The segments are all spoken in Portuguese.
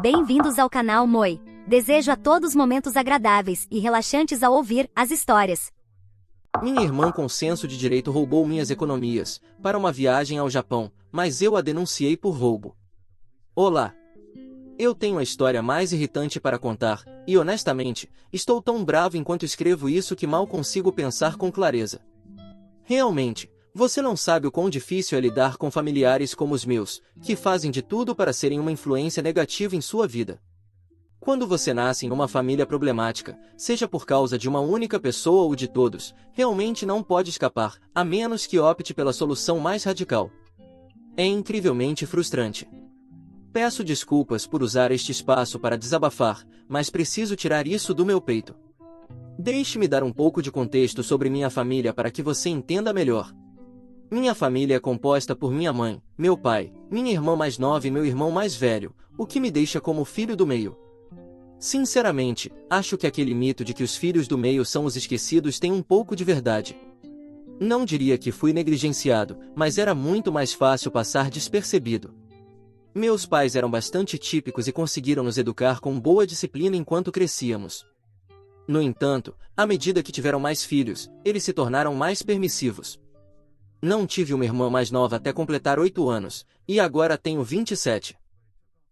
Bem-vindos ao canal Moi. Desejo a todos momentos agradáveis e relaxantes ao ouvir as histórias. Minha irmã com senso de direito roubou minhas economias para uma viagem ao Japão, mas eu a denunciei por roubo. Olá! Eu tenho a história mais irritante para contar, e honestamente, estou tão bravo enquanto escrevo isso que mal consigo pensar com clareza. Realmente, você não sabe o quão difícil é lidar com familiares como os meus, que fazem de tudo para serem uma influência negativa em sua vida. Quando você nasce em uma família problemática, seja por causa de uma única pessoa ou de todos, realmente não pode escapar, a menos que opte pela solução mais radical. É incrivelmente frustrante. Peço desculpas por usar este espaço para desabafar, mas preciso tirar isso do meu peito. Deixe-me dar um pouco de contexto sobre minha família para que você entenda melhor. Minha família é composta por minha mãe, meu pai, minha irmã mais nova e meu irmão mais velho, o que me deixa como filho do meio. Sinceramente, acho que aquele mito de que os filhos do meio são os esquecidos tem um pouco de verdade. Não diria que fui negligenciado, mas era muito mais fácil passar despercebido. Meus pais eram bastante típicos e conseguiram nos educar com boa disciplina enquanto crescíamos. No entanto, à medida que tiveram mais filhos, eles se tornaram mais permissivos. Não tive uma irmã mais nova até completar 8 anos, e agora tenho 27.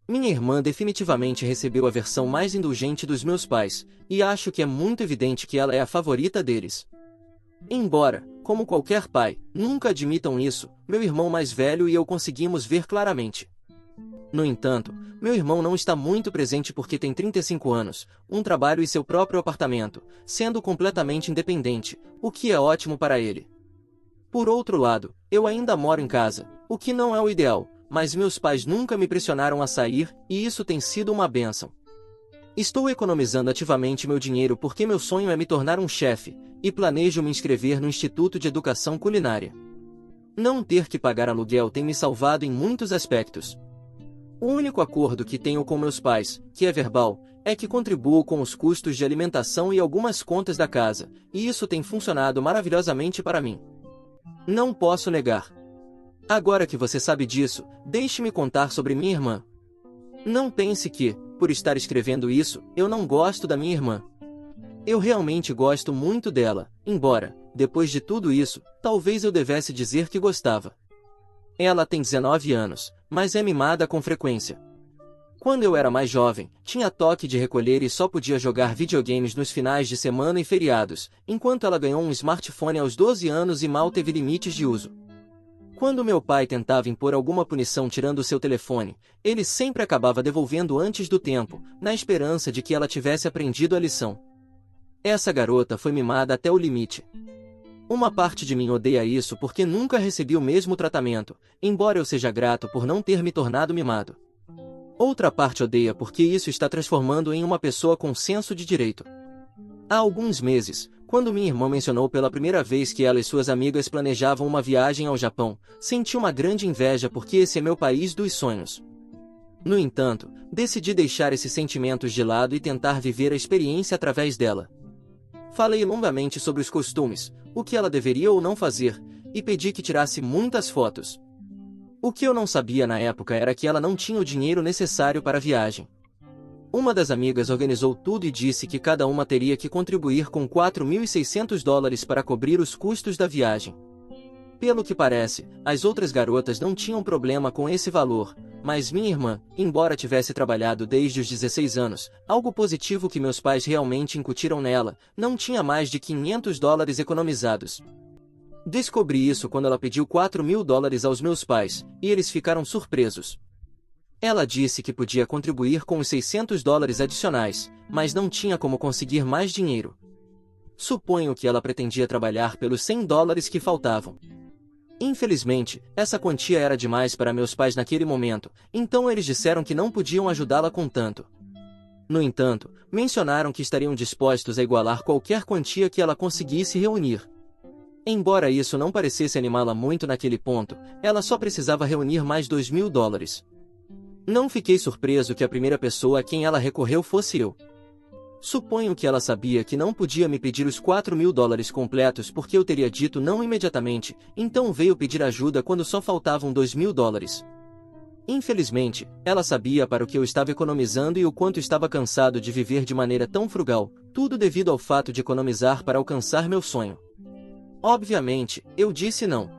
Minha irmã definitivamente recebeu a versão mais indulgente dos meus pais, e acho que é muito evidente que ela é a favorita deles. Embora, como qualquer pai, nunca admitam isso, meu irmão mais velho e eu conseguimos ver claramente. No entanto, meu irmão não está muito presente porque tem 35 anos, um trabalho e seu próprio apartamento, sendo completamente independente, o que é ótimo para ele. Por outro lado, eu ainda moro em casa, o que não é o ideal, mas meus pais nunca me pressionaram a sair, e isso tem sido uma bênção. Estou economizando ativamente meu dinheiro porque meu sonho é me tornar um chefe, e planejo me inscrever no Instituto de Educação Culinária. Não ter que pagar aluguel tem me salvado em muitos aspectos. O único acordo que tenho com meus pais, que é verbal, é que contribuo com os custos de alimentação e algumas contas da casa, e isso tem funcionado maravilhosamente para mim. Não posso negar. Agora que você sabe disso, deixe-me contar sobre minha irmã. Não pense que, por estar escrevendo isso, eu não gosto da minha irmã. Eu realmente gosto muito dela, embora, depois de tudo isso, talvez eu devesse dizer que gostava. Ela tem 19 anos, mas é mimada com frequência. Quando eu era mais jovem, tinha toque de recolher e só podia jogar videogames nos finais de semana e feriados, enquanto ela ganhou um smartphone aos 12 anos e mal teve limites de uso. Quando meu pai tentava impor alguma punição tirando seu telefone, ele sempre acabava devolvendo antes do tempo, na esperança de que ela tivesse aprendido a lição. Essa garota foi mimada até o limite. Uma parte de mim odeia isso porque nunca recebi o mesmo tratamento, embora eu seja grato por não ter me tornado mimado. Outra parte odeia porque isso está transformando em uma pessoa com senso de direito. Há alguns meses, quando minha irmã mencionou pela primeira vez que ela e suas amigas planejavam uma viagem ao Japão, senti uma grande inveja porque esse é meu país dos sonhos. No entanto, decidi deixar esses sentimentos de lado e tentar viver a experiência através dela. Falei longamente sobre os costumes, o que ela deveria ou não fazer, e pedi que tirasse muitas fotos. O que eu não sabia na época era que ela não tinha o dinheiro necessário para a viagem. Uma das amigas organizou tudo e disse que cada uma teria que contribuir com $4.600 para cobrir os custos da viagem. Pelo que parece, as outras garotas não tinham problema com esse valor, mas minha irmã, embora tivesse trabalhado desde os 16 anos, algo positivo que meus pais realmente incutiram nela, não tinha mais de $500 economizados. Descobri isso quando ela pediu $4.000 aos meus pais, e eles ficaram surpresos. Ela disse que podia contribuir com os $600 adicionais, mas não tinha como conseguir mais dinheiro. Suponho que ela pretendia trabalhar pelos $100 que faltavam. Infelizmente, essa quantia era demais para meus pais naquele momento, então eles disseram que não podiam ajudá-la com tanto. No entanto, mencionaram que estariam dispostos a igualar qualquer quantia que ela conseguisse reunir. Embora isso não parecesse animá-la muito naquele ponto, ela só precisava reunir mais $2.000. Não fiquei surpreso que a primeira pessoa a quem ela recorreu fosse eu. Suponho que ela sabia que não podia me pedir os $4.000 completos porque eu teria dito não imediatamente, então veio pedir ajuda quando só faltavam $2.000. Infelizmente, ela sabia para o que eu estava economizando e o quanto estava cansado de viver de maneira tão frugal, tudo devido ao fato de economizar para alcançar meu sonho. Obviamente, eu disse não.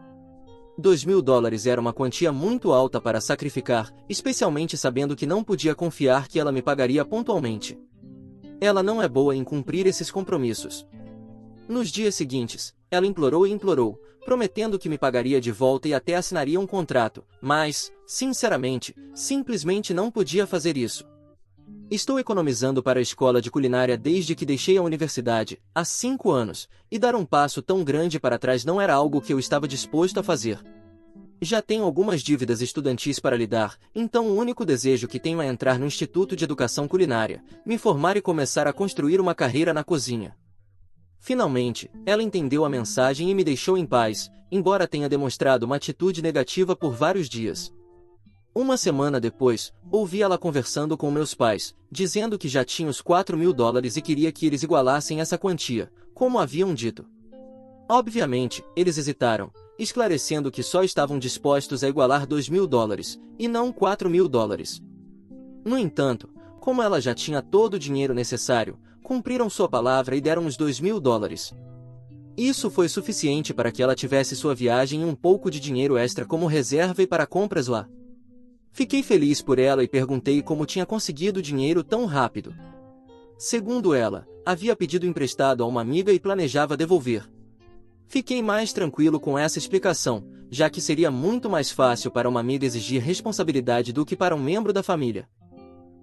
$2.000 era uma quantia muito alta para sacrificar, especialmente sabendo que não podia confiar que ela me pagaria pontualmente. Ela não é boa em cumprir esses compromissos. Nos dias seguintes, ela implorou e implorou, prometendo que me pagaria de volta e até assinaria um contrato, mas, sinceramente, simplesmente não podia fazer isso. Estou economizando para a escola de culinária desde que deixei a universidade, há 5 anos, e dar um passo tão grande para trás não era algo que eu estava disposto a fazer. Já tenho algumas dívidas estudantis para lidar, então o único desejo que tenho é entrar no Instituto de Educação Culinária, me formar e começar a construir uma carreira na cozinha. Finalmente, ela entendeu a mensagem e me deixou em paz, embora tenha demonstrado uma atitude negativa por vários dias. Uma semana depois, ouvi ela conversando com meus pais, dizendo que já tinha os $4.000 e queria que eles igualassem essa quantia, como haviam dito. Obviamente, eles hesitaram, esclarecendo que só estavam dispostos a igualar $2.000, e não $4.000. No entanto, como ela já tinha todo o dinheiro necessário, cumpriram sua palavra e deram os $2.000. Isso foi suficiente para que ela tivesse sua viagem e um pouco de dinheiro extra como reserva e para compras lá. Fiquei feliz por ela e perguntei como tinha conseguido dinheiro tão rápido. Segundo ela, havia pedido emprestado a uma amiga e planejava devolver. Fiquei mais tranquilo com essa explicação, já que seria muito mais fácil para uma amiga exigir responsabilidade do que para um membro da família.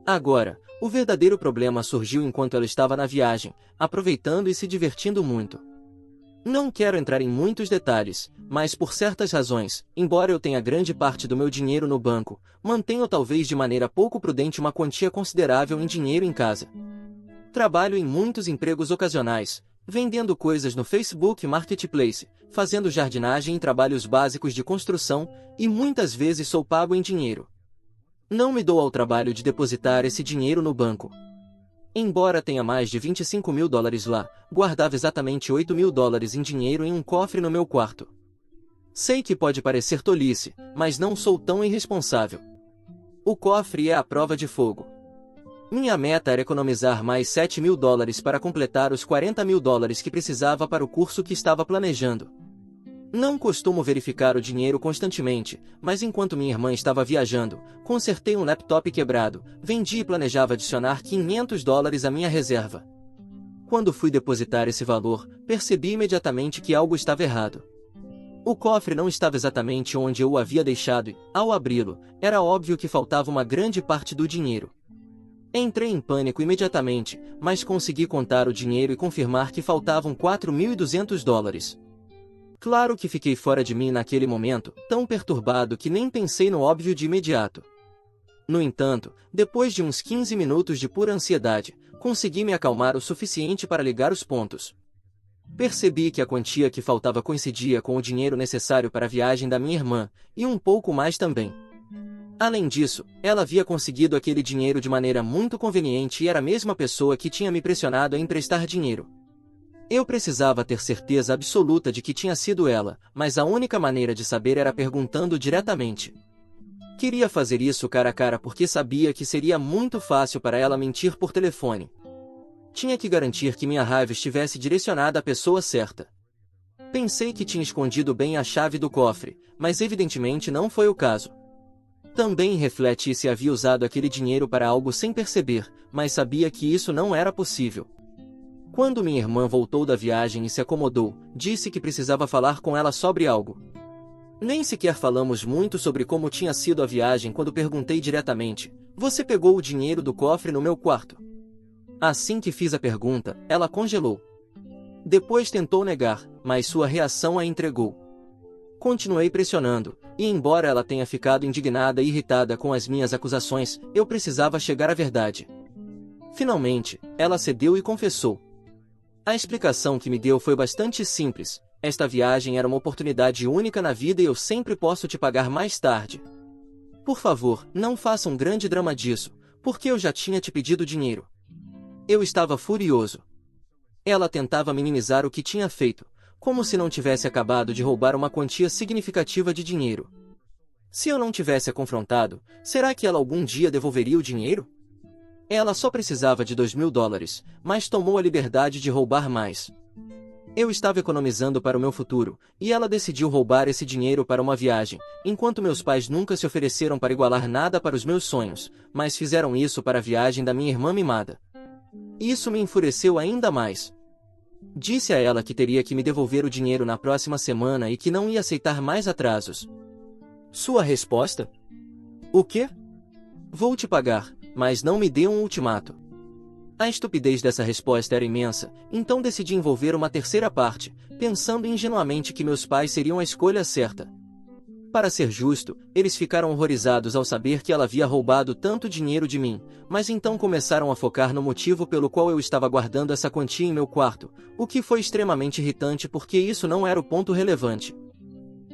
Agora, o verdadeiro problema surgiu enquanto ela estava na viagem, aproveitando e se divertindo muito. Não quero entrar em muitos detalhes, mas por certas razões, embora eu tenha grande parte do meu dinheiro no banco, mantenho talvez de maneira pouco prudente uma quantia considerável em dinheiro em casa. Trabalho em muitos empregos ocasionais, vendendo coisas no Facebook Marketplace, fazendo jardinagem e trabalhos básicos de construção, e muitas vezes sou pago em dinheiro. Não me dou ao trabalho de depositar esse dinheiro no banco. Embora tenha mais de $25.000 lá, guardava exatamente $8.000 em dinheiro em um cofre no meu quarto. Sei que pode parecer tolice, mas não sou tão irresponsável. O cofre é a prova de fogo. Minha meta era economizar mais $7.000 para completar os $40.000 que precisava para o curso que estava planejando. Não costumo verificar o dinheiro constantemente, mas enquanto minha irmã estava viajando, consertei um laptop quebrado, vendi e planejava adicionar $500 à minha reserva. Quando fui depositar esse valor, percebi imediatamente que algo estava errado. O cofre não estava exatamente onde eu o havia deixado e, ao abri-lo, era óbvio que faltava uma grande parte do dinheiro. Entrei em pânico imediatamente, mas consegui contar o dinheiro e confirmar que faltavam $4.200. Claro que fiquei fora de mim naquele momento, tão perturbado que nem pensei no óbvio de imediato. No entanto, depois de uns 15 minutos de pura ansiedade, consegui me acalmar o suficiente para ligar os pontos. Percebi que a quantia que faltava coincidia com o dinheiro necessário para a viagem da minha irmã, e um pouco mais também. Além disso, ela havia conseguido aquele dinheiro de maneira muito conveniente e era a mesma pessoa que tinha me pressionado a emprestar dinheiro. Eu precisava ter certeza absoluta de que tinha sido ela, mas a única maneira de saber era perguntando diretamente. Queria fazer isso cara a cara porque sabia que seria muito fácil para ela mentir por telefone. Tinha que garantir que minha raiva estivesse direcionada à pessoa certa. Pensei que tinha escondido bem a chave do cofre, mas evidentemente não foi o caso. Também refleti se havia usado aquele dinheiro para algo sem perceber, mas sabia que isso não era possível. Quando minha irmã voltou da viagem e se acomodou, disse que precisava falar com ela sobre algo. Nem sequer falamos muito sobre como tinha sido a viagem quando perguntei diretamente: "Você pegou o dinheiro do cofre no meu quarto?" Assim que fiz a pergunta, ela congelou. Depois tentou negar, mas sua reação a entregou. Continuei pressionando, e embora ela tenha ficado indignada e irritada com as minhas acusações, eu precisava chegar à verdade. Finalmente, ela cedeu e confessou. A explicação que me deu foi bastante simples: esta viagem era uma oportunidade única na vida e eu sempre posso te pagar mais tarde. Por favor, não faça um grande drama disso, porque eu já tinha te pedido dinheiro. Eu estava furioso. Ela tentava minimizar o que tinha feito, como se não tivesse acabado de roubar uma quantia significativa de dinheiro. Se eu não tivesse a confrontado, será que ela algum dia devolveria o dinheiro? Ela só precisava de $2.000, mas tomou a liberdade de roubar mais. Eu estava economizando para o meu futuro, e ela decidiu roubar esse dinheiro para uma viagem, enquanto meus pais nunca se ofereceram para igualar nada para os meus sonhos, mas fizeram isso para a viagem da minha irmã mimada. Isso me enfureceu ainda mais. Disse a ela que teria que me devolver o dinheiro na próxima semana e que não ia aceitar mais atrasos. Sua resposta? O quê? Vou te pagar, mas não me dê um ultimato. A estupidez dessa resposta era imensa, então decidi envolver uma terceira parte, pensando ingenuamente que meus pais seriam a escolha certa. Para ser justo, eles ficaram horrorizados ao saber que ela havia roubado tanto dinheiro de mim, mas então começaram a focar no motivo pelo qual eu estava guardando essa quantia em meu quarto, o que foi extremamente irritante porque isso não era o ponto relevante.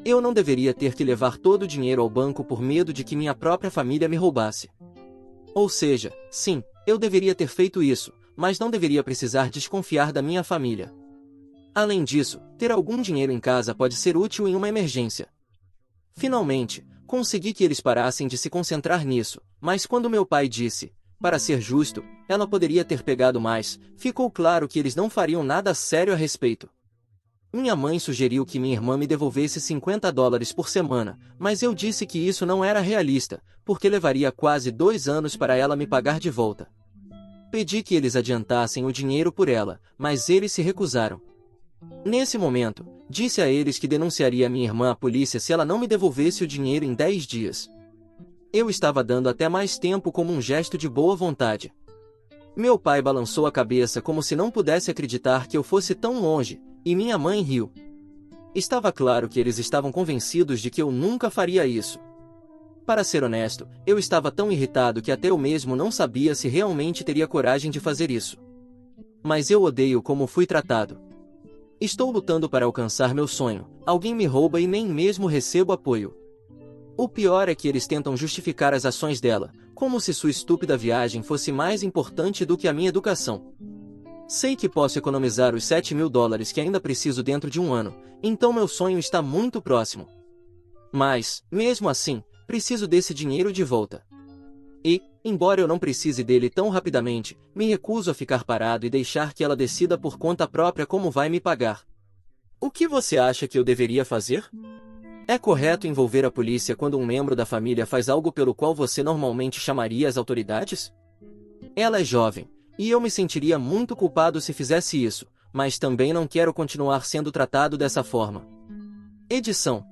Eu não deveria ter que levar todo o dinheiro ao banco por medo de que minha própria família me roubasse. Ou seja, sim, eu deveria ter feito isso, mas não deveria precisar desconfiar da minha família. Além disso, ter algum dinheiro em casa pode ser útil em uma emergência. Finalmente, consegui que eles parassem de se concentrar nisso, mas quando meu pai disse, para ser justo, ela poderia ter pegado mais, ficou claro que eles não fariam nada sério a respeito. Minha mãe sugeriu que minha irmã me devolvesse $50 por semana, mas eu disse que isso não era realista, porque levaria quase 2 anos para ela me pagar de volta. Pedi que eles adiantassem o dinheiro por ela, mas eles se recusaram. Nesse momento, disse a eles que denunciaria minha irmã à polícia se ela não me devolvesse o dinheiro em 10 dias. Eu estava dando até mais tempo como um gesto de boa vontade. Meu pai balançou a cabeça como se não pudesse acreditar que eu fosse tão longe, e minha mãe riu. Estava claro que eles estavam convencidos de que eu nunca faria isso. Para ser honesto, eu estava tão irritado que até eu mesmo não sabia se realmente teria coragem de fazer isso. Mas eu odeio como fui tratado. Estou lutando para alcançar meu sonho, alguém me rouba e nem mesmo recebo apoio. O pior é que eles tentam justificar as ações dela, como se sua estúpida viagem fosse mais importante do que a minha educação. Sei que posso economizar os $7.000 que ainda preciso dentro de um ano, então meu sonho está muito próximo. Mas, mesmo assim, preciso desse dinheiro de volta. E, embora eu não precise dele tão rapidamente, me recuso a ficar parado e deixar que ela decida por conta própria como vai me pagar. O que você acha que eu deveria fazer? É correto envolver a polícia quando um membro da família faz algo pelo qual você normalmente chamaria as autoridades? Ela é jovem, e eu me sentiria muito culpado se fizesse isso, mas também não quero continuar sendo tratado dessa forma. Edição.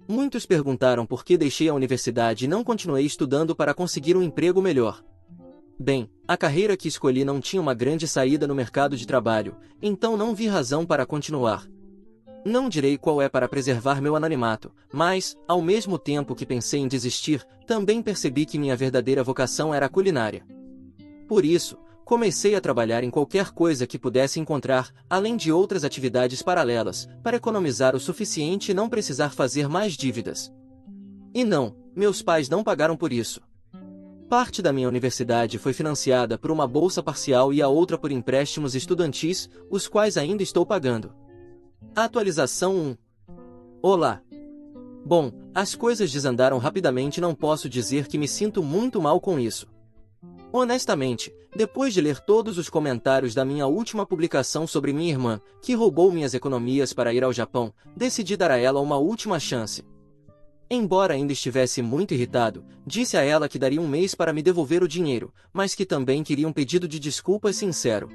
Muitos perguntaram por que deixei a universidade e não continuei estudando para conseguir um emprego melhor. Bem, a carreira que escolhi não tinha uma grande saída no mercado de trabalho, então não vi razão para continuar. Não direi qual é para preservar meu anonimato, mas, ao mesmo tempo que pensei em desistir, também percebi que minha verdadeira vocação era a culinária. Por isso, comecei a trabalhar em qualquer coisa que pudesse encontrar, além de outras atividades paralelas, para economizar o suficiente e não precisar fazer mais dívidas. E não, meus pais não pagaram por isso. Parte da minha universidade foi financiada por uma bolsa parcial e a outra por empréstimos estudantis, os quais ainda estou pagando. Atualização 1. Olá. Bom, as coisas desandaram rapidamente e não posso dizer que me sinto muito mal com isso. Honestamente, depois de ler todos os comentários da minha última publicação sobre minha irmã, que roubou minhas economias para ir ao Japão, decidi dar a ela uma última chance. Embora ainda estivesse muito irritado, disse a ela que daria um mês para me devolver o dinheiro, mas que também queria um pedido de desculpas sincero.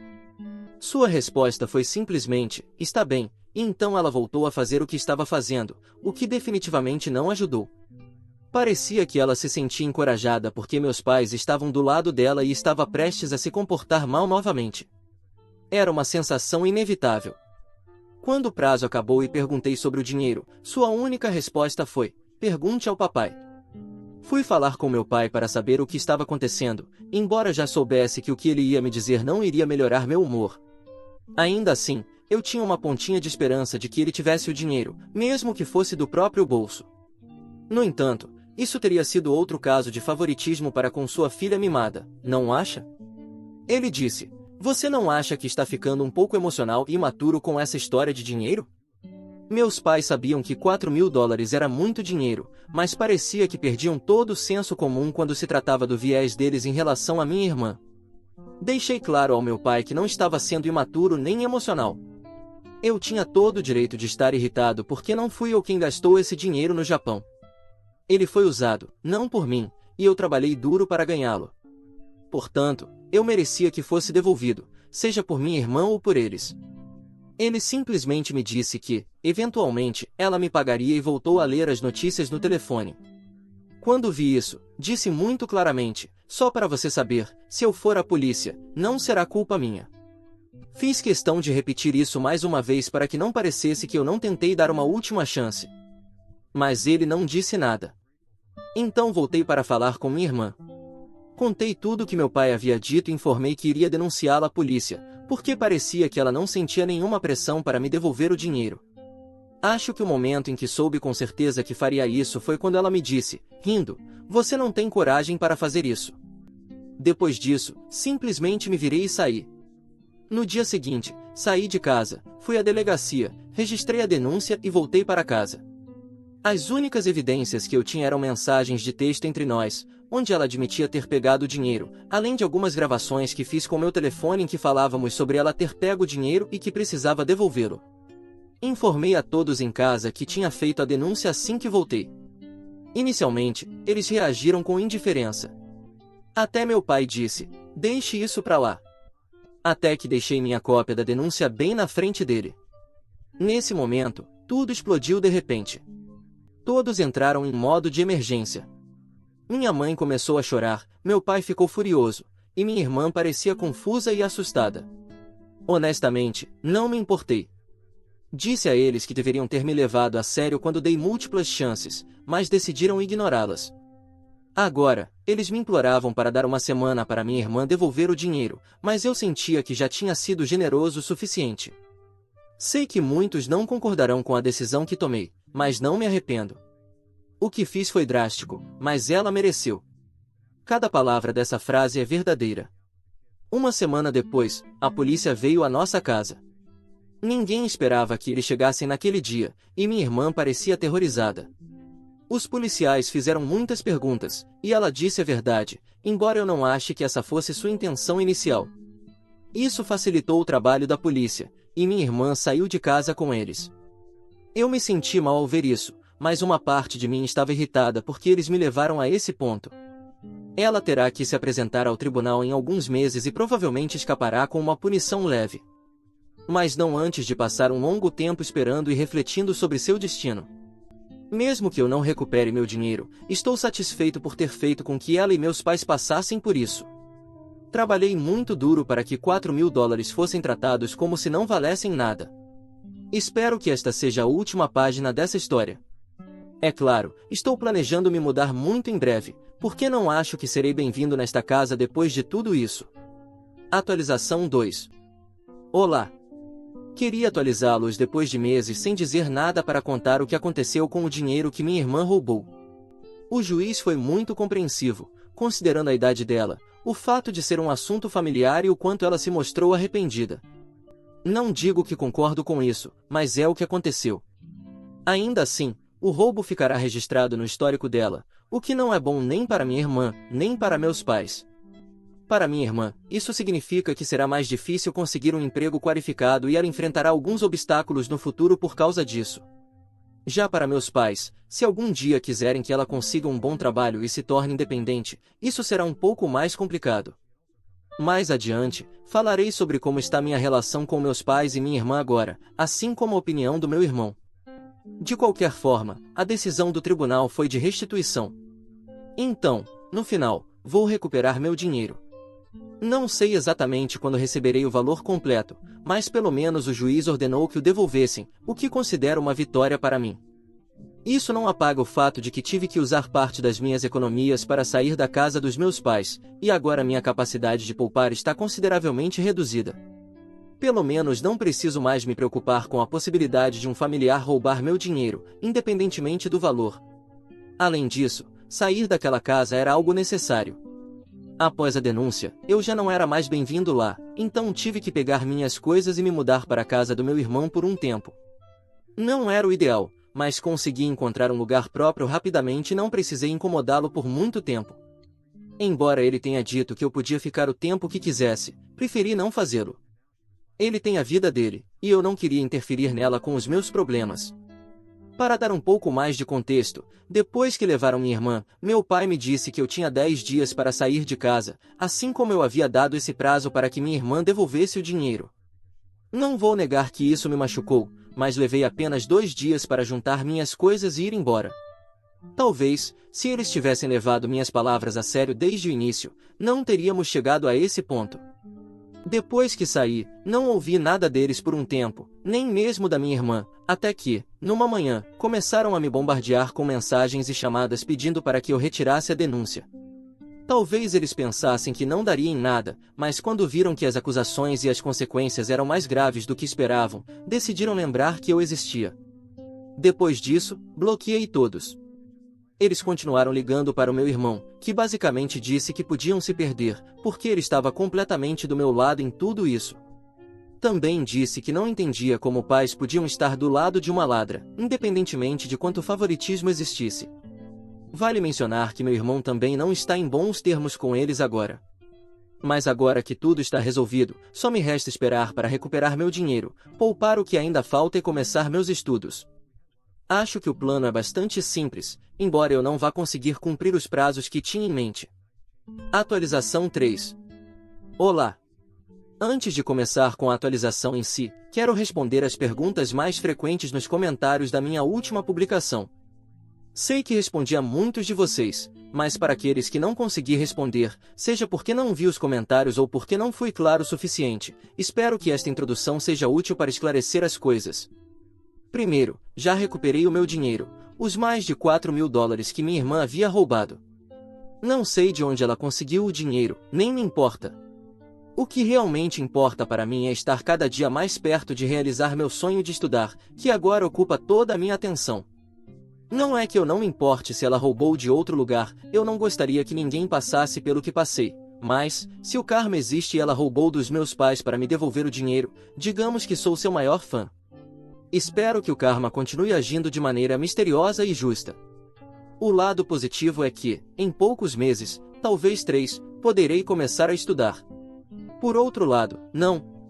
Sua resposta foi simplesmente, está bem, e então ela voltou a fazer o que estava fazendo, o que definitivamente não ajudou. Parecia que ela se sentia encorajada porque meus pais estavam do lado dela e estava prestes a se comportar mal novamente. Era uma sensação inevitável. Quando o prazo acabou e perguntei sobre o dinheiro, sua única resposta foi, pergunte ao papai. Fui falar com meu pai para saber o que estava acontecendo, embora já soubesse que o que ele ia me dizer não iria melhorar meu humor. Ainda assim, eu tinha uma pontinha de esperança de que ele tivesse o dinheiro, mesmo que fosse do próprio bolso. No entanto, isso teria sido outro caso de favoritismo para com sua filha mimada, não acha? Ele disse, você não acha que está ficando um pouco emocional e imaturo com essa história de dinheiro? Meus pais sabiam que $4.000 era muito dinheiro, mas parecia que perdiam todo o senso comum quando se tratava do viés deles em relação à minha irmã. Deixei claro ao meu pai que não estava sendo imaturo nem emocional. Eu tinha todo o direito de estar irritado porque não fui eu quem gastou esse dinheiro no Japão. Ele foi usado, não por mim, e eu trabalhei duro para ganhá-lo. Portanto, eu merecia que fosse devolvido, seja por minha irmã ou por eles. Ele simplesmente me disse que, eventualmente, ela me pagaria e voltou a ler as notícias no telefone. Quando vi isso, disse muito claramente: só para você saber, se eu for à polícia, não será culpa minha. Fiz questão de repetir isso mais uma vez para que não parecesse que eu não tentei dar uma última chance. Mas ele não disse nada. Então voltei para falar com minha irmã. Contei tudo o que meu pai havia dito e informei que iria denunciá-la à polícia, porque parecia que ela não sentia nenhuma pressão para me devolver o dinheiro. Acho que o momento em que soube com certeza que faria isso foi quando ela me disse, rindo: você não tem coragem para fazer isso. Depois disso, simplesmente me virei e saí. No dia seguinte, saí de casa, fui à delegacia, registrei a denúncia e voltei para casa. As únicas evidências que eu tinha eram mensagens de texto entre nós, onde ela admitia ter pegado o dinheiro, além de algumas gravações que fiz com meu telefone em que falávamos sobre ela ter pego o dinheiro e que precisava devolvê-lo. Informei a todos em casa que tinha feito a denúncia assim que voltei. Inicialmente, eles reagiram com indiferença. Até meu pai disse: deixe isso pra lá. Até que deixei minha cópia da denúncia bem na frente dele. Nesse momento, tudo explodiu de repente. Todos entraram em modo de emergência. Minha mãe começou a chorar, meu pai ficou furioso, e minha irmã parecia confusa e assustada. Honestamente, não me importei. Disse a eles que deveriam ter me levado a sério quando dei múltiplas chances, mas decidiram ignorá-las. Agora, eles me imploravam para dar uma semana para minha irmã devolver o dinheiro, mas eu sentia que já tinha sido generoso o suficiente. Sei que muitos não concordarão com a decisão que tomei, mas não me arrependo. O que fiz foi drástico, mas ela mereceu. Cada palavra dessa frase é verdadeira. Uma semana depois, a polícia veio à nossa casa. Ninguém esperava que eles chegassem naquele dia, e minha irmã parecia aterrorizada. Os policiais fizeram muitas perguntas, e ela disse a verdade, embora eu não ache que essa fosse sua intenção inicial. Isso facilitou o trabalho da polícia, e minha irmã saiu de casa com eles. Eu me senti mal ao ver isso, mas uma parte de mim estava irritada porque eles me levaram a esse ponto. Ela terá que se apresentar ao tribunal em alguns meses e provavelmente escapará com uma punição leve. Mas não antes de passar um longo tempo esperando e refletindo sobre seu destino. Mesmo que eu não recupere meu dinheiro, estou satisfeito por ter feito com que ela e meus pais passassem por isso. Trabalhei muito duro para que $4.000 fossem tratados como se não valessem nada. Espero que esta seja a última página dessa história. É claro, estou planejando me mudar muito em breve, porque não acho que serei bem-vindo nesta casa depois de tudo isso. Atualização 2. Olá! Queria atualizá-los depois de meses sem dizer nada para contar o que aconteceu com o dinheiro que minha irmã roubou. O juiz foi muito compreensivo, considerando a idade dela, o fato de ser um assunto familiar e o quanto ela se mostrou arrependida. Não digo que concordo com isso, mas é o que aconteceu. Ainda assim, o roubo ficará registrado no histórico dela, o que não é bom nem para minha irmã, nem para meus pais. Para minha irmã, isso significa que será mais difícil conseguir um emprego qualificado e ela enfrentará alguns obstáculos no futuro por causa disso. Já para meus pais, se algum dia quiserem que ela consiga um bom trabalho e se torne independente, isso será um pouco mais complicado. Mais adiante, falarei sobre como está minha relação com meus pais e minha irmã agora, assim como a opinião do meu irmão. De qualquer forma, a decisão do tribunal foi de restituição. Então, no final, vou recuperar meu dinheiro. Não sei exatamente quando receberei o valor completo, mas pelo menos o juiz ordenou que o devolvessem, o que considero uma vitória para mim. Isso não apaga o fato de que tive que usar parte das minhas economias para sair da casa dos meus pais, e agora minha capacidade de poupar está consideravelmente reduzida. Pelo menos não preciso mais me preocupar com a possibilidade de um familiar roubar meu dinheiro, independentemente do valor. Além disso, sair daquela casa era algo necessário. Após a denúncia, eu já não era mais bem-vindo lá, então tive que pegar minhas coisas e me mudar para a casa do meu irmão por um tempo. Não era o ideal, mas consegui encontrar um lugar próprio rapidamente e não precisei incomodá-lo por muito tempo. Embora ele tenha dito que eu podia ficar o tempo que quisesse, preferi não fazê-lo. Ele tem a vida dele, e eu não queria interferir nela com os meus problemas. Para dar um pouco mais de contexto, depois que levaram minha irmã, meu pai me disse que eu tinha 10 dias para sair de casa, assim como eu havia dado esse prazo para que minha irmã devolvesse o dinheiro. Não vou negar que isso me machucou, mas levei apenas 2 dias para juntar minhas coisas e ir embora. Talvez, se eles tivessem levado minhas palavras a sério desde o início, não teríamos chegado a esse ponto. Depois que saí, não ouvi nada deles por um tempo, nem mesmo da minha irmã, até que, numa manhã, começaram a me bombardear com mensagens e chamadas pedindo para que eu retirasse a denúncia. Talvez eles pensassem que não daria em nada, mas quando viram que as acusações e as consequências eram mais graves do que esperavam, decidiram lembrar que eu existia. Depois disso, bloqueei todos. Eles continuaram ligando para o meu irmão, que basicamente disse que podiam se perder, porque ele estava completamente do meu lado em tudo isso. Também disse que não entendia como pais podiam estar do lado de uma ladra, independentemente de quanto favoritismo existisse. Vale mencionar que meu irmão também não está em bons termos com eles agora. Mas agora que tudo está resolvido, só me resta esperar para recuperar meu dinheiro, poupar o que ainda falta e começar meus estudos. Acho que o plano é bastante simples, embora eu não vá conseguir cumprir os prazos que tinha em mente. Atualização 3. Olá! Antes de começar com a atualização em si, quero responder as perguntas mais frequentes nos comentários da minha última publicação. Sei que respondi a muitos de vocês, mas para aqueles que não consegui responder, seja porque não vi os comentários ou porque não fui claro o suficiente, espero que esta introdução seja útil para esclarecer as coisas. Primeiro, já recuperei o meu dinheiro, os mais de $4.000 que minha irmã havia roubado. Não sei de onde ela conseguiu o dinheiro, nem me importa. O que realmente importa para mim é estar cada dia mais perto de realizar meu sonho de estudar, que agora ocupa toda a minha atenção. Não é que eu não me importe se ela roubou de outro lugar, eu não gostaria que ninguém passasse pelo que passei. Mas, se o karma existe e ela roubou dos meus pais para me devolver o dinheiro, digamos que sou seu maior fã. Espero que o karma continue agindo de maneira misteriosa e justa. O lado positivo é que, em poucos meses, talvez 3, poderei começar a estudar. Por outro lado,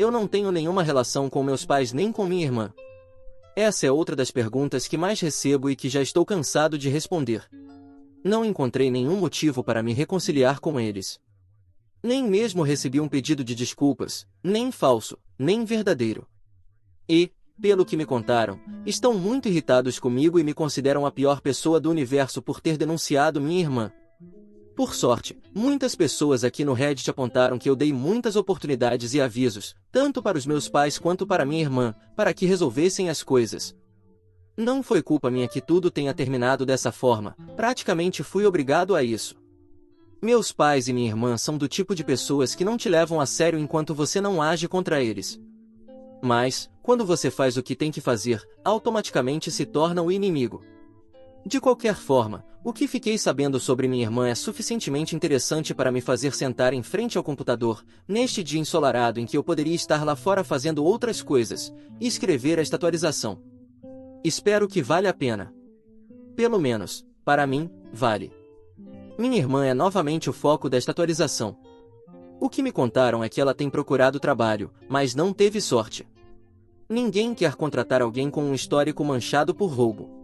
eu não tenho nenhuma relação com meus pais nem com minha irmã. Essa é outra das perguntas que mais recebo e que já estou cansado de responder. Não encontrei nenhum motivo para me reconciliar com eles. Nem mesmo recebi um pedido de desculpas, nem falso, nem verdadeiro. E, pelo que me contaram, estão muito irritados comigo e me consideram a pior pessoa do universo por ter denunciado minha irmã. Por sorte, muitas pessoas aqui no Reddit apontaram que eu dei muitas oportunidades e avisos, tanto para os meus pais quanto para minha irmã, para que resolvessem as coisas. Não foi culpa minha que tudo tenha terminado dessa forma, praticamente fui obrigado a isso. Meus pais e minha irmã são do tipo de pessoas que não te levam a sério enquanto você não age contra eles. Mas, quando você faz o que tem que fazer, automaticamente se torna o inimigo. De qualquer forma, o que fiquei sabendo sobre minha irmã é suficientemente interessante para me fazer sentar em frente ao computador, neste dia ensolarado em que eu poderia estar lá fora fazendo outras coisas, e escrever esta atualização. Espero que valha a pena. Pelo menos, para mim, vale. Minha irmã é novamente o foco desta atualização. O que me contaram é que ela tem procurado trabalho, mas não teve sorte. Ninguém quer contratar alguém com um histórico manchado por roubo.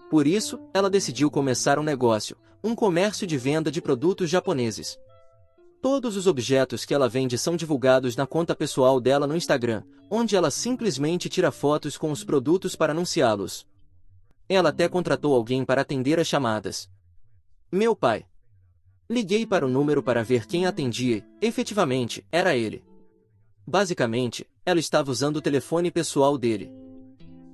Por isso, ela decidiu começar um negócio, um comércio de venda de produtos japoneses. Todos os objetos que ela vende são divulgados na conta pessoal dela no Instagram, onde ela simplesmente tira fotos com os produtos para anunciá-los. Ela até contratou alguém para atender as chamadas. Meu pai. Liguei para o número para ver quem atendia e, efetivamente, era ele. Basicamente, ela estava usando o telefone pessoal dele.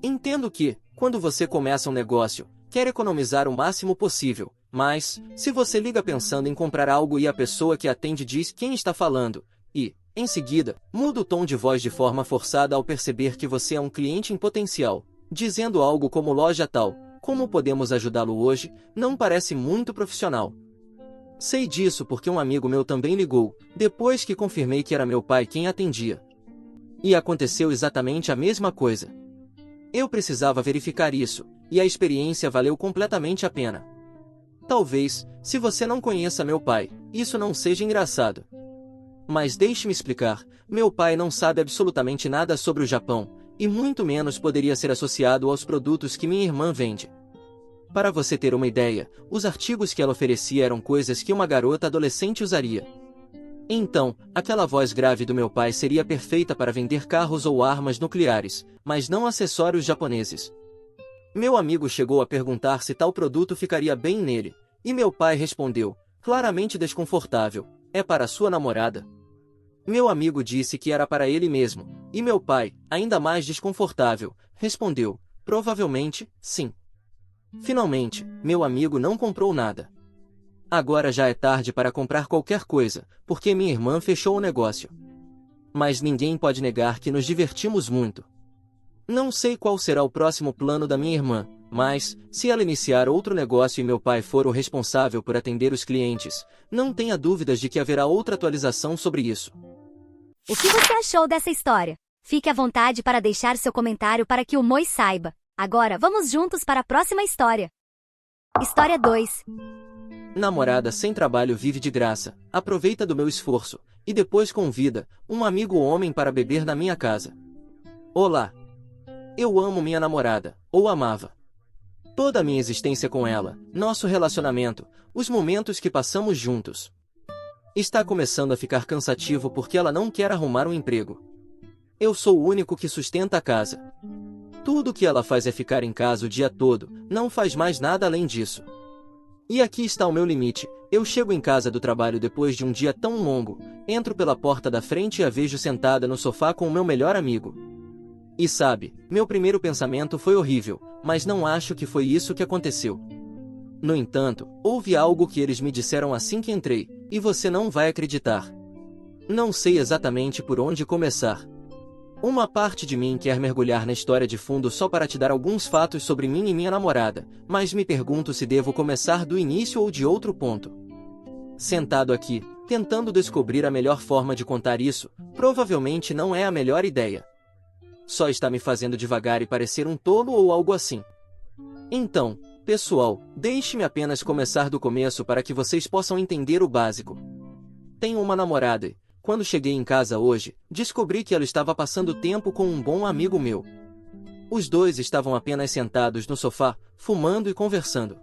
Entendo que, quando você começa um negócio, quer economizar o máximo possível, mas, se você liga pensando em comprar algo e a pessoa que atende diz quem está falando, e, em seguida, muda o tom de voz de forma forçada ao perceber que você é um cliente em potencial, dizendo algo como loja tal, como podemos ajudá-lo hoje, não parece muito profissional. Sei disso porque um amigo meu também ligou, depois que confirmei que era meu pai quem atendia. E aconteceu exatamente a mesma coisa. Eu precisava verificar isso, e a experiência valeu completamente a pena. Talvez, se você não conheça meu pai, isso não seja engraçado. Mas deixe-me explicar, meu pai não sabe absolutamente nada sobre o Japão, e muito menos poderia ser associado aos produtos que minha irmã vende. Para você ter uma ideia, os artigos que ela oferecia eram coisas que uma garota adolescente usaria. Então, aquela voz grave do meu pai seria perfeita para vender carros ou armas nucleares, mas não acessórios japoneses. Meu amigo chegou a perguntar se tal produto ficaria bem nele, e meu pai respondeu, claramente desconfortável, é para sua namorada? Meu amigo disse que era para ele mesmo, e meu pai, ainda mais desconfortável, respondeu, provavelmente, sim. Finalmente, meu amigo não comprou nada. Agora já é tarde para comprar qualquer coisa, porque minha irmã fechou o negócio. Mas ninguém pode negar que nos divertimos muito. Não sei qual será o próximo plano da minha irmã, mas, se ela iniciar outro negócio e meu pai for o responsável por atender os clientes, não tenha dúvidas de que haverá outra atualização sobre isso. O que você achou dessa história? Fique à vontade para deixar seu comentário para que o Moi saiba. Agora vamos juntos para a próxima história. História 2. Namorada sem trabalho vive de graça, aproveita do meu esforço, e depois convida um amigo homem para beber na minha casa. Olá! Eu amo minha namorada, ou amava. Toda a minha existência com ela, nosso relacionamento, os momentos que passamos juntos. Está começando a ficar cansativo porque ela não quer arrumar um emprego. Eu sou o único que sustenta a casa. Tudo que ela faz é ficar em casa o dia todo, não faz mais nada além disso. E aqui está o meu limite, eu chego em casa do trabalho depois de um dia tão longo, entro pela porta da frente e a vejo sentada no sofá com o meu melhor amigo. E sabe, meu primeiro pensamento foi horrível, mas não acho que foi isso que aconteceu. No entanto, houve algo que eles me disseram assim que entrei, e você não vai acreditar. Não sei exatamente por onde começar. Uma parte de mim quer mergulhar na história de fundo só para te dar alguns fatos sobre mim e minha namorada, mas me pergunto se devo começar do início ou de outro ponto. Sentado aqui, tentando descobrir a melhor forma de contar isso, provavelmente não é a melhor ideia. Só está me fazendo devagar e parecer um tolo ou algo assim. Então, pessoal, deixe-me apenas começar do começo para que vocês possam entender o básico. Tenho uma namorada e, quando cheguei em casa hoje, descobri que ela estava passando tempo com um bom amigo meu. Os dois estavam apenas sentados no sofá, fumando e conversando.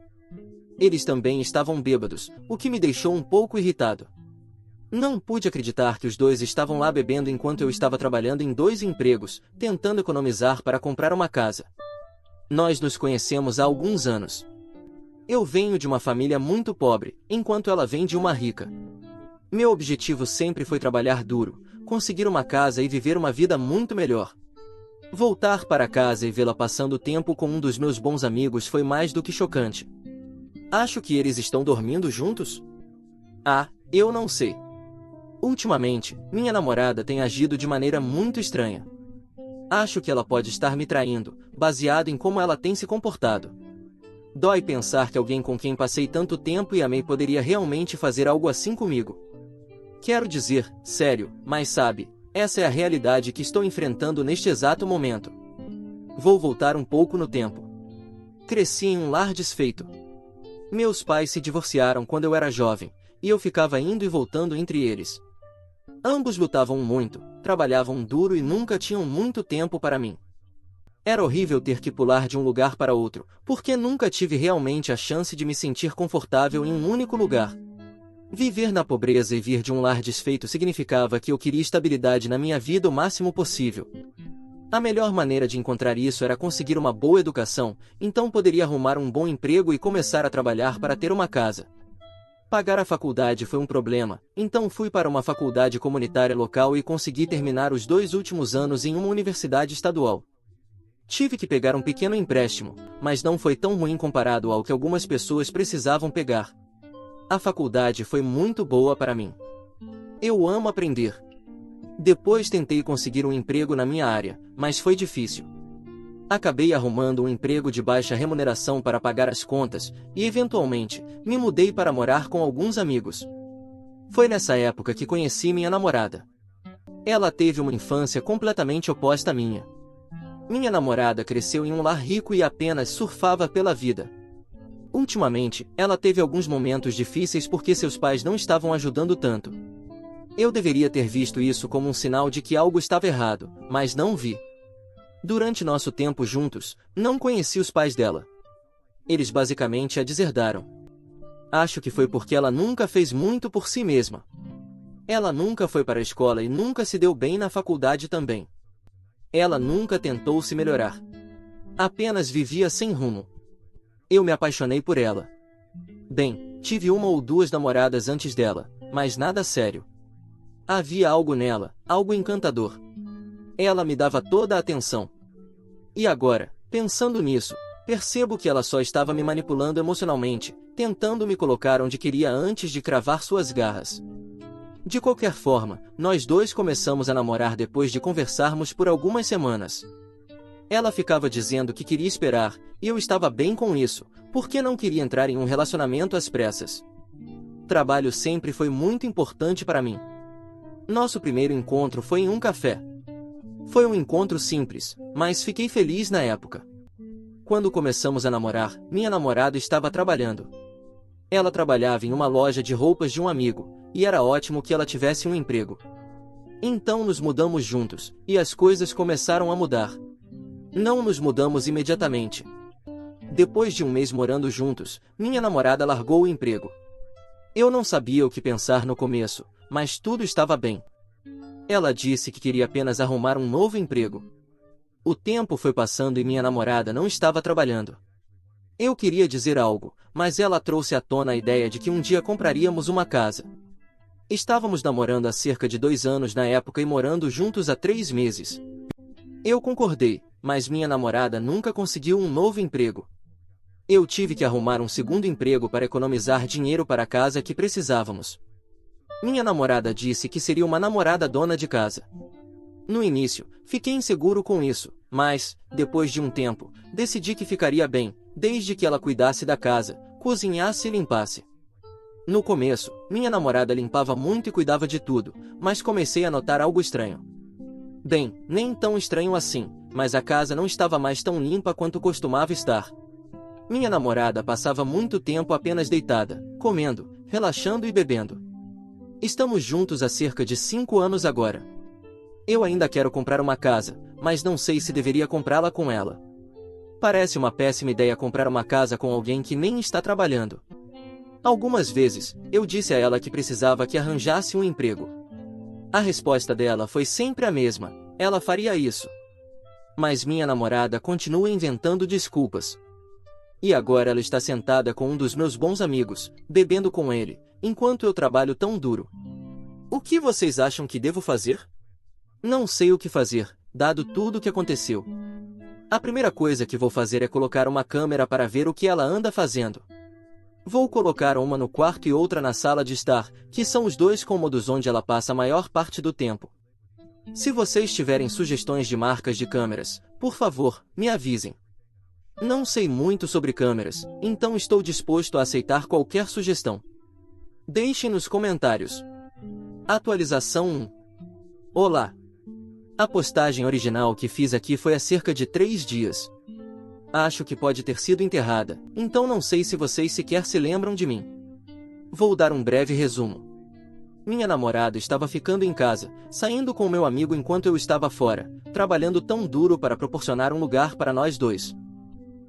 Eles também estavam bêbados, o que me deixou um pouco irritado. Não pude acreditar que os dois estavam lá bebendo enquanto eu estava trabalhando em 2 empregos, tentando economizar para comprar uma casa. Nós nos conhecemos há alguns anos. Eu venho de uma família muito pobre, enquanto ela vem de uma rica. Meu objetivo sempre foi trabalhar duro, conseguir uma casa e viver uma vida muito melhor. Voltar para casa e vê-la passando tempo com um dos meus bons amigos foi mais do que chocante. Acho que eles estão dormindo juntos? Ah, eu não sei. Ultimamente, minha namorada tem agido de maneira muito estranha. Acho que ela pode estar me traindo, baseado em como ela tem se comportado. Dói pensar que alguém com quem passei tanto tempo e amei poderia realmente fazer algo assim comigo. Quero dizer, sério, mas sabe, essa é a realidade que estou enfrentando neste exato momento. Vou voltar um pouco no tempo. Cresci em um lar desfeito. Meus pais se divorciaram quando eu era jovem, e eu ficava indo e voltando entre eles. Ambos lutavam muito, trabalhavam duro e nunca tinham muito tempo para mim. Era horrível ter que pular de um lugar para outro, porque nunca tive realmente a chance de me sentir confortável em um único lugar. Viver na pobreza e vir de um lar desfeito significava que eu queria estabilidade na minha vida o máximo possível. A melhor maneira de encontrar isso era conseguir uma boa educação, então poderia arrumar um bom emprego e começar a trabalhar para ter uma casa. Pagar a faculdade foi um problema, então fui para uma faculdade comunitária local e consegui terminar os 2 últimos anos em uma universidade estadual. Tive que pegar um pequeno empréstimo, mas não foi tão ruim comparado ao que algumas pessoas precisavam pegar. A faculdade foi muito boa para mim. Eu amo aprender. Depois tentei conseguir um emprego na minha área, mas foi difícil. Acabei arrumando um emprego de baixa remuneração para pagar as contas, e eventualmente, me mudei para morar com alguns amigos. Foi nessa época que conheci minha namorada. Ela teve uma infância completamente oposta à minha. Minha namorada cresceu em um lar rico e apenas surfava pela vida. Ultimamente, ela teve alguns momentos difíceis porque seus pais não estavam ajudando tanto. Eu deveria ter visto isso como um sinal de que algo estava errado, mas não vi. Durante nosso tempo juntos, não conheci os pais dela. Eles basicamente a deserdaram. Acho que foi porque ela nunca fez muito por si mesma. Ela nunca foi para a escola e nunca se deu bem na faculdade também. Ela nunca tentou se melhorar. Apenas vivia sem rumo. Eu me apaixonei por ela. Bem, tive uma ou duas namoradas antes dela, mas nada sério. Havia algo nela, algo encantador. Ela me dava toda a atenção. E agora, pensando nisso, percebo que ela só estava me manipulando emocionalmente, tentando me colocar onde queria antes de cravar suas garras. De qualquer forma, nós dois começamos a namorar depois de conversarmos por algumas semanas. Ela ficava dizendo que queria esperar, e eu estava bem com isso, porque não queria entrar em um relacionamento às pressas. Trabalho sempre foi muito importante para mim. Nosso primeiro encontro foi em um café. Foi um encontro simples, mas fiquei feliz na época. Quando começamos a namorar, minha namorada estava trabalhando. Ela trabalhava em uma loja de roupas de um amigo, e era ótimo que ela tivesse um emprego. Então nos mudamos juntos, e as coisas começaram a mudar. Não nos mudamos imediatamente. Depois de um mês morando juntos, minha namorada largou o emprego. Eu não sabia o que pensar no começo, mas tudo estava bem. Ela disse que queria apenas arrumar um novo emprego. O tempo foi passando e minha namorada não estava trabalhando. Eu queria dizer algo, mas ela trouxe à tona a ideia de que um dia compraríamos uma casa. Estávamos namorando há cerca de 2 anos na época e morando juntos há 3 meses. Eu concordei, mas minha namorada nunca conseguiu um novo emprego. Eu tive que arrumar um segundo emprego para economizar dinheiro para a casa que precisávamos. Minha namorada disse que seria uma namorada dona de casa. No início, fiquei inseguro com isso, mas, depois de um tempo, decidi que ficaria bem, desde que ela cuidasse da casa, cozinhasse e limpasse. No começo, minha namorada limpava muito e cuidava de tudo, mas comecei a notar algo estranho. Bem, nem tão estranho assim, mas a casa não estava mais tão limpa quanto costumava estar. Minha namorada passava muito tempo apenas deitada, comendo, relaxando e bebendo. Estamos juntos há cerca de 5 anos agora. Eu ainda quero comprar uma casa, mas não sei se deveria comprá-la com ela. Parece uma péssima ideia comprar uma casa com alguém que nem está trabalhando. Algumas vezes, eu disse a ela que precisava que arranjasse um emprego. A resposta dela foi sempre a mesma: ela faria isso. Mas minha namorada continua inventando desculpas. E agora ela está sentada com um dos meus bons amigos, bebendo com ele, enquanto eu trabalho tão duro. O que vocês acham que devo fazer? Não sei o que fazer, dado tudo o que aconteceu. A primeira coisa que vou fazer é colocar uma câmera para ver o que ela anda fazendo. Vou colocar uma no quarto e outra na sala de estar, que são os 2 cômodos onde ela passa a maior parte do tempo. Se vocês tiverem sugestões de marcas de câmeras, por favor, me avisem. Não sei muito sobre câmeras, então estou disposto a aceitar qualquer sugestão. Deixem nos comentários. Atualização 1. Olá! A postagem original que fiz aqui foi há cerca de 3 dias. Acho que pode ter sido enterrada, então não sei se vocês sequer se lembram de mim. Vou dar um breve resumo. Minha namorada estava ficando em casa, saindo com meu amigo enquanto eu estava fora, trabalhando tão duro para proporcionar um lugar para nós dois.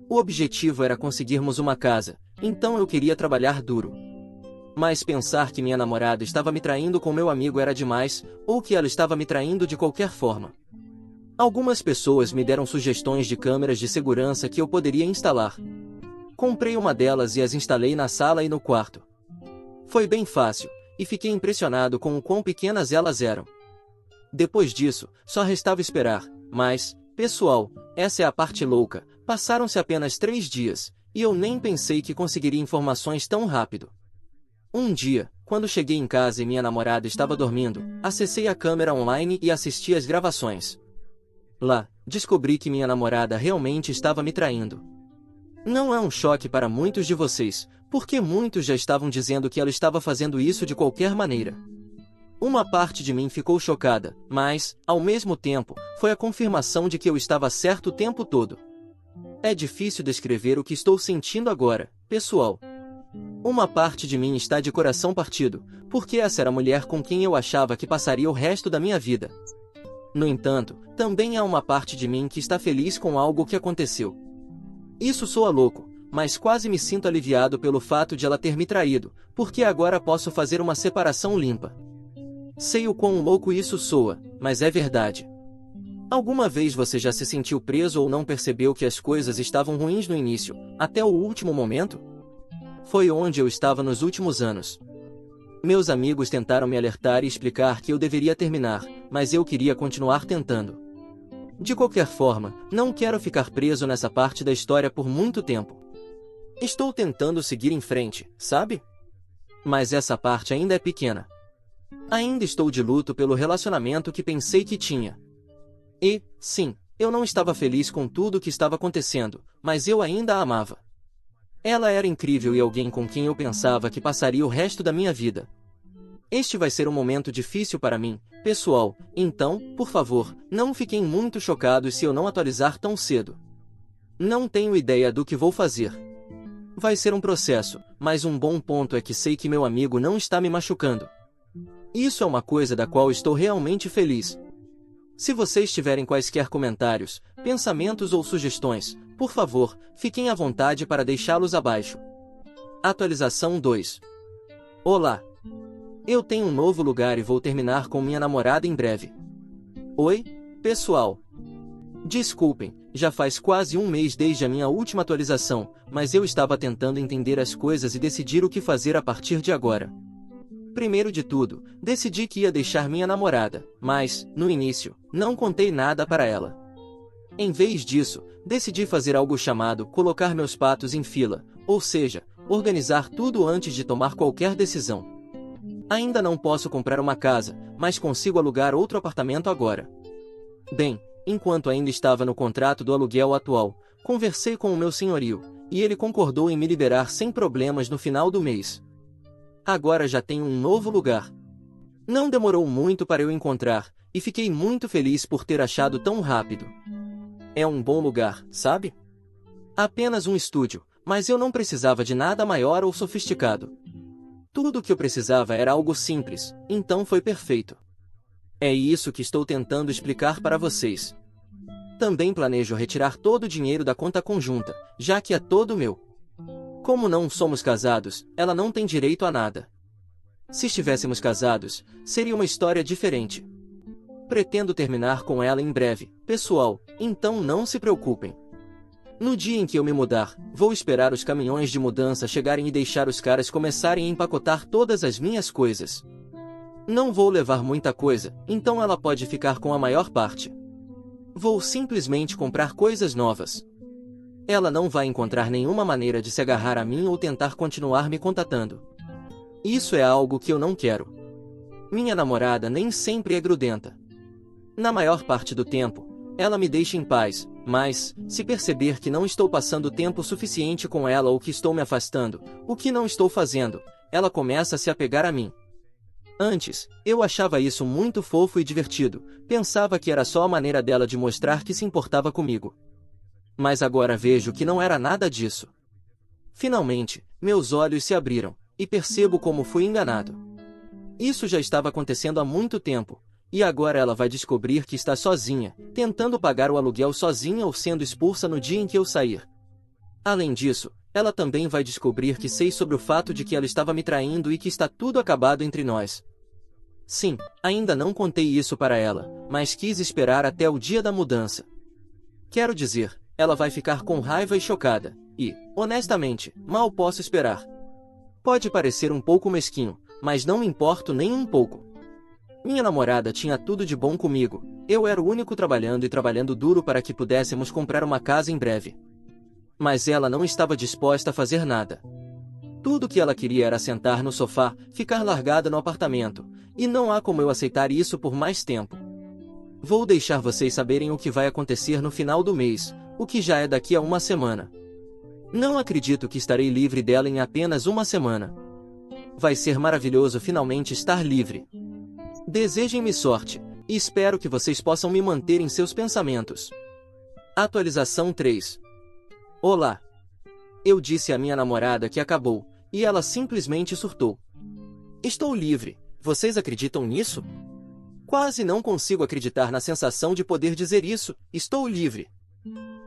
O objetivo era conseguirmos uma casa, então eu queria trabalhar duro. Mas pensar que minha namorada estava me traindo com meu amigo era demais, ou que ela estava me traindo de qualquer forma. Algumas pessoas me deram sugestões de câmeras de segurança que eu poderia instalar. Comprei uma delas e as instalei na sala e no quarto. Foi bem fácil, e fiquei impressionado com o quão pequenas elas eram. Depois disso, só restava esperar, mas, pessoal, essa é a parte louca, passaram-se apenas 3 dias, e eu nem pensei que conseguiria informações tão rápido. Um dia, quando cheguei em casa e minha namorada estava dormindo, acessei a câmera online e assisti às gravações. Lá, descobri que minha namorada realmente estava me traindo. Não é um choque para muitos de vocês, porque muitos já estavam dizendo que ela estava fazendo isso de qualquer maneira. Uma parte de mim ficou chocada, mas, ao mesmo tempo, foi a confirmação de que eu estava certo o tempo todo. É difícil descrever o que estou sentindo agora, pessoal. Uma parte de mim está de coração partido, porque essa era a mulher com quem eu achava que passaria o resto da minha vida. No entanto, também há uma parte de mim que está feliz com algo que aconteceu. Isso soa louco, mas quase me sinto aliviado pelo fato de ela ter me traído, porque agora posso fazer uma separação limpa. Sei o quão louco isso soa, mas é verdade. Alguma vez você já se sentiu preso ou não percebeu que as coisas estavam ruins no início, até o último momento? Foi onde eu estava nos últimos anos. Meus amigos tentaram me alertar e explicar que eu deveria terminar, mas eu queria continuar tentando. De qualquer forma, não quero ficar preso nessa parte da história por muito tempo. Estou tentando seguir em frente, sabe? Mas essa parte ainda é pequena. Ainda estou de luto pelo relacionamento que pensei que tinha. E, sim, eu não estava feliz com tudo o que estava acontecendo, mas eu ainda a amava. Ela era incrível e alguém com quem eu pensava que passaria o resto da minha vida. Este vai ser um momento difícil para mim, pessoal, então, por favor, não fiquem muito chocados se eu não atualizar tão cedo. Não tenho ideia do que vou fazer. Vai ser um processo, mas um bom ponto é que sei que meu amigo não está me machucando. Isso é uma coisa da qual estou realmente feliz. Se vocês tiverem quaisquer comentários, pensamentos ou sugestões, por favor, fiquem à vontade para deixá-los abaixo. Atualização 2. Olá! Eu tenho um novo lugar e vou terminar com minha namorada em breve. Oi, pessoal! Desculpem, já faz quase um mês desde a minha última atualização, mas eu estava tentando entender as coisas e decidir o que fazer a partir de agora. Primeiro de tudo, decidi que ia deixar minha namorada, mas, no início, não contei nada para ela. Em vez disso, decidi fazer algo chamado colocar meus patos em fila, ou seja, organizar tudo antes de tomar qualquer decisão. Ainda não posso comprar uma casa, mas consigo alugar outro apartamento agora. Bem, enquanto ainda estava no contrato do aluguel atual, conversei com o meu senhorio, e ele concordou em me liberar sem problemas no final do mês. Agora já tenho um novo lugar. Não demorou muito para eu encontrar, e fiquei muito feliz por ter achado tão rápido. É um bom lugar, sabe? Apenas um estúdio, mas eu não precisava de nada maior ou sofisticado. Tudo o que eu precisava era algo simples, então foi perfeito. É isso que estou tentando explicar para vocês. Também planejo retirar todo o dinheiro da conta conjunta, já que é todo meu. Como não somos casados, ela não tem direito a nada. Se estivéssemos casados, seria uma história diferente. Pretendo terminar com ela em breve, pessoal, então não se preocupem. No dia em que eu me mudar, vou esperar os caminhões de mudança chegarem e deixar os caras começarem a empacotar todas as minhas coisas. Não vou levar muita coisa, então ela pode ficar com a maior parte. Vou simplesmente comprar coisas novas. Ela não vai encontrar nenhuma maneira de se agarrar a mim ou tentar continuar me contatando. Isso é algo que eu não quero. Minha namorada nem sempre é grudenta. Na maior parte do tempo, ela me deixa em paz, mas, se perceber que não estou passando tempo suficiente com ela ou que estou me afastando, o que não estou fazendo, ela começa a se apegar a mim. Antes, eu achava isso muito fofo e divertido, pensava que era só a maneira dela de mostrar que se importava comigo. Mas agora vejo que não era nada disso. Finalmente, meus olhos se abriram, e percebo como fui enganado. Isso já estava acontecendo há muito tempo, e agora ela vai descobrir que está sozinha, tentando pagar o aluguel sozinha ou sendo expulsa no dia em que eu sair. Além disso, ela também vai descobrir que sei sobre o fato de que ela estava me traindo e que está tudo acabado entre nós. Sim, ainda não contei isso para ela, mas quis esperar até o dia da mudança. Quero dizer, ela vai ficar com raiva e chocada, e, honestamente, mal posso esperar. Pode parecer um pouco mesquinho, mas não me importo nem um pouco. Minha namorada tinha tudo de bom comigo, eu era o único trabalhando e trabalhando duro para que pudéssemos comprar uma casa em breve. Mas ela não estava disposta a fazer nada. Tudo o que ela queria era sentar no sofá, ficar largada no apartamento, e não há como eu aceitar isso por mais tempo. Vou deixar vocês saberem o que vai acontecer no final do mês, o que já é daqui a uma semana. Não acredito que estarei livre dela em apenas uma semana. Vai ser maravilhoso finalmente estar livre. Desejem-me sorte, e espero que vocês possam me manter em seus pensamentos. Atualização 3. Olá. Eu disse à minha namorada que acabou, e ela simplesmente surtou. Estou livre, vocês acreditam nisso? Quase não consigo acreditar na sensação de poder dizer isso, estou livre.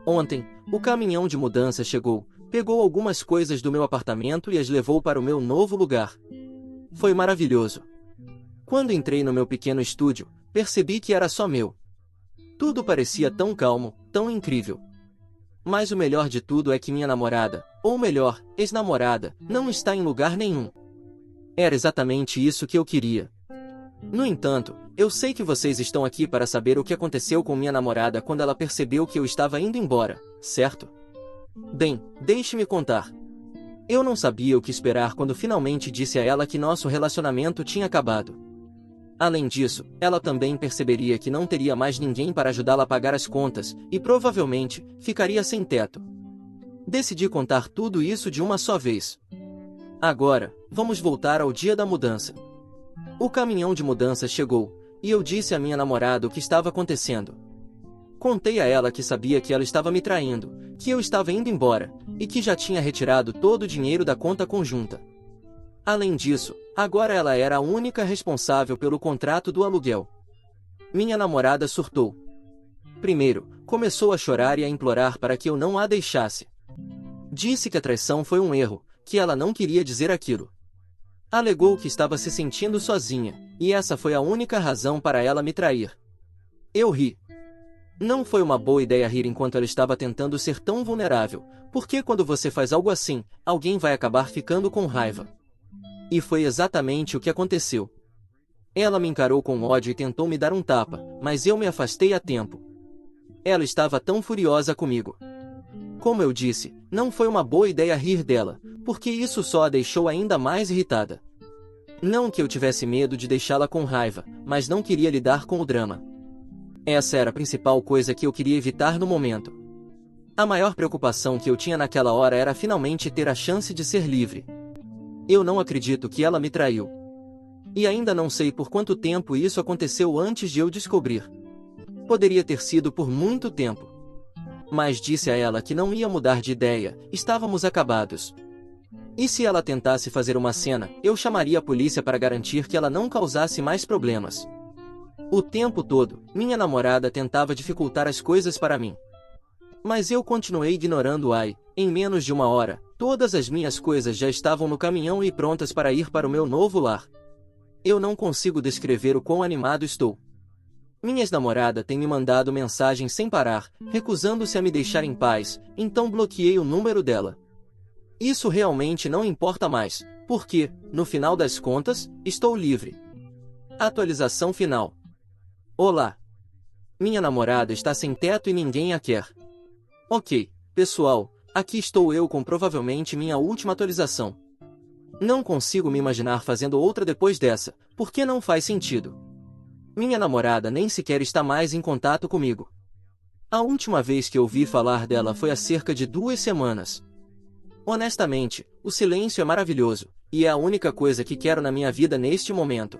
Ontem, o caminhão de mudança chegou, pegou algumas coisas do meu apartamento e as levou para o meu novo lugar. Foi maravilhoso. Quando entrei no meu pequeno estúdio, percebi que era só meu. Tudo parecia tão calmo, tão incrível. Mas o melhor de tudo é que minha namorada, ou melhor, ex-namorada, não está em lugar nenhum. Era exatamente isso que eu queria. No entanto, eu sei que vocês estão aqui para saber o que aconteceu com minha namorada quando ela percebeu que eu estava indo embora, certo? Bem, deixe-me contar. Eu não sabia o que esperar quando finalmente disse a ela que nosso relacionamento tinha acabado. Além disso, ela também perceberia que não teria mais ninguém para ajudá-la a pagar as contas, e provavelmente, ficaria sem teto. Decidi contar tudo isso de uma só vez. Agora, vamos voltar ao dia da mudança. O caminhão de mudança chegou, e eu disse à minha namorada o que estava acontecendo. Contei a ela que sabia que ela estava me traindo, que eu estava indo embora, e que já tinha retirado todo o dinheiro da conta conjunta. Além disso, agora ela era a única responsável pelo contrato do aluguel. Minha namorada surtou. Primeiro, começou a chorar e a implorar para que eu não a deixasse. Disse que a traição foi um erro, que ela não queria dizer aquilo. Alegou que estava se sentindo sozinha, e essa foi a única razão para ela me trair. Eu ri. Não foi uma boa ideia rir enquanto ela estava tentando ser tão vulnerável, porque quando você faz algo assim, alguém vai acabar ficando com raiva. E foi exatamente o que aconteceu. Ela me encarou com ódio e tentou me dar um tapa, mas eu me afastei a tempo. Ela estava tão furiosa comigo. Como eu disse, não foi uma boa ideia rir dela, porque isso só a deixou ainda mais irritada. Não que eu tivesse medo de deixá-la com raiva, mas não queria lidar com o drama. Essa era a principal coisa que eu queria evitar no momento. A maior preocupação que eu tinha naquela hora era finalmente ter a chance de ser livre. Eu não acredito que ela me traiu. E ainda não sei por quanto tempo isso aconteceu antes de eu descobrir. Poderia ter sido por muito tempo. Mas disse a ela que não ia mudar de ideia, estávamos acabados. E se ela tentasse fazer uma cena, eu chamaria a polícia para garantir que ela não causasse mais problemas. O tempo todo, minha namorada tentava dificultar as coisas para mim. Mas eu continuei ignorando. Em menos de uma hora, todas as minhas coisas já estavam no caminhão e prontas para ir para o meu novo lar. Eu não consigo descrever o quão animado estou. Minha ex-namorada tem me mandado mensagens sem parar, recusando-se a me deixar em paz, então bloqueei o número dela. Isso realmente não importa mais, porque, no final das contas, estou livre. Atualização final. Olá. Minha namorada está sem teto e ninguém a quer. Ok, pessoal, aqui estou eu com provavelmente minha última atualização. Não consigo me imaginar fazendo outra depois dessa, porque não faz sentido. Minha namorada nem sequer está mais em contato comigo. A última vez que ouvi falar dela foi há cerca de 2 semanas. Honestamente, o silêncio é maravilhoso, e é a única coisa que quero na minha vida neste momento.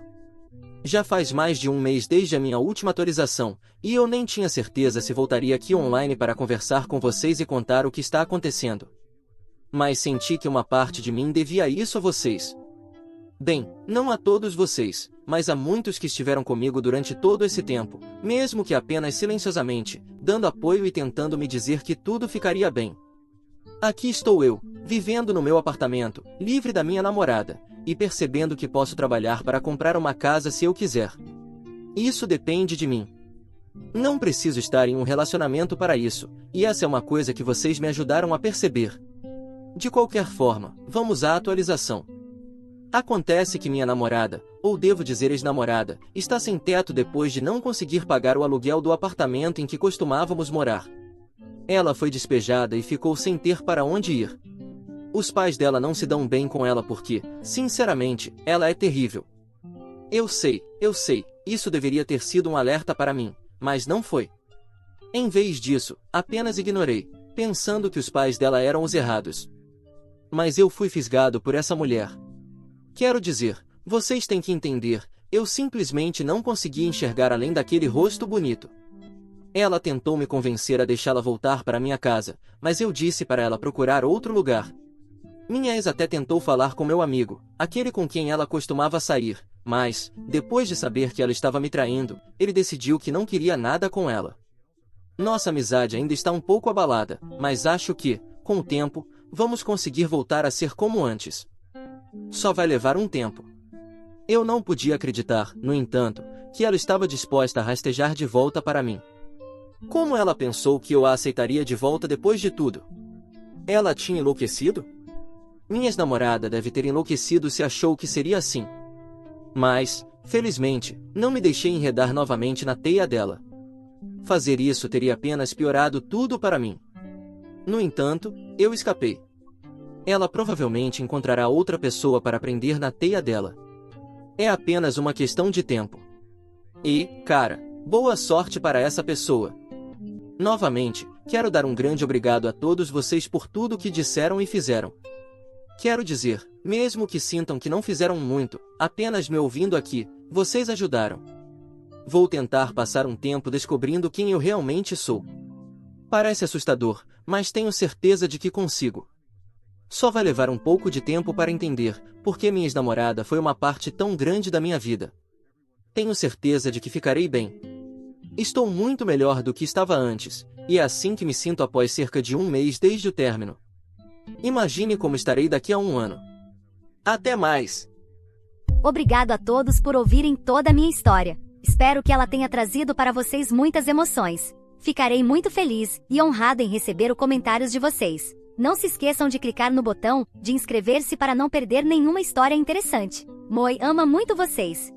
Já faz mais de um mês desde a minha última atualização, e eu nem tinha certeza se voltaria aqui online para conversar com vocês e contar o que está acontecendo. Mas senti que uma parte de mim devia isso a vocês. Bem, não a todos vocês, mas a muitos que estiveram comigo durante todo esse tempo, mesmo que apenas silenciosamente, dando apoio e tentando me dizer que tudo ficaria bem. Aqui estou eu, vivendo no meu apartamento, livre da minha namorada, e percebendo que posso trabalhar para comprar uma casa se eu quiser. Isso depende de mim. Não preciso estar em um relacionamento para isso, e essa é uma coisa que vocês me ajudaram a perceber. De qualquer forma, vamos à atualização. Acontece que minha namorada, ou devo dizer ex-namorada, está sem teto depois de não conseguir pagar o aluguel do apartamento em que costumávamos morar. Ela foi despejada e ficou sem ter para onde ir. Os pais dela não se dão bem com ela porque, sinceramente, ela é terrível. Eu sei, isso deveria ter sido um alerta para mim, mas não foi. Em vez disso, apenas ignorei, pensando que os pais dela eram os errados. Mas eu fui fisgado por essa mulher. Quero dizer, vocês têm que entender, Eu simplesmente não conseguia enxergar além daquele rosto bonito. Ela tentou me convencer a deixá-la voltar para minha casa, mas eu disse para ela procurar outro lugar. Minha ex até tentou falar com meu amigo, aquele com quem ela costumava sair, mas, depois de saber que ela estava me traindo, ele decidiu que não queria nada com ela. Nossa amizade ainda está um pouco abalada, mas acho que, com o tempo, vamos conseguir voltar a ser como antes. Só vai levar um tempo. Eu não podia acreditar, no entanto, que ela estava disposta a rastejar de volta para mim. Como ela pensou que eu a aceitaria de volta depois de tudo? Ela tinha enlouquecido? Minha ex-namorada deve ter enlouquecido se achou que seria assim. Mas, felizmente, não me deixei enredar novamente na teia dela. Fazer isso teria apenas piorado tudo para mim. No entanto, eu escapei. Ela provavelmente encontrará outra pessoa para prender na teia dela. É apenas uma questão de tempo. E, cara, boa sorte para essa pessoa. Novamente, quero dar um grande obrigado a todos vocês por tudo que disseram e fizeram. Quero dizer, mesmo que sintam que não fizeram muito, apenas me ouvindo aqui, vocês ajudaram. Vou tentar passar um tempo descobrindo quem eu realmente sou. Parece assustador, mas tenho certeza de que consigo. Só vai levar um pouco de tempo para entender, porque minha ex-namorada foi uma parte tão grande da minha vida. Tenho certeza de que ficarei bem. Estou muito melhor do que estava antes, e é assim que me sinto após cerca de um mês desde o término. Imagine como estarei daqui a um ano. Até mais! Obrigado a todos por ouvirem toda a minha história. Espero que ela tenha trazido para vocês muitas emoções. Ficarei muito feliz e honrado em receber os comentários de vocês. Não se esqueçam de clicar no botão de inscrever-se para não perder nenhuma história interessante. Moi ama muito vocês!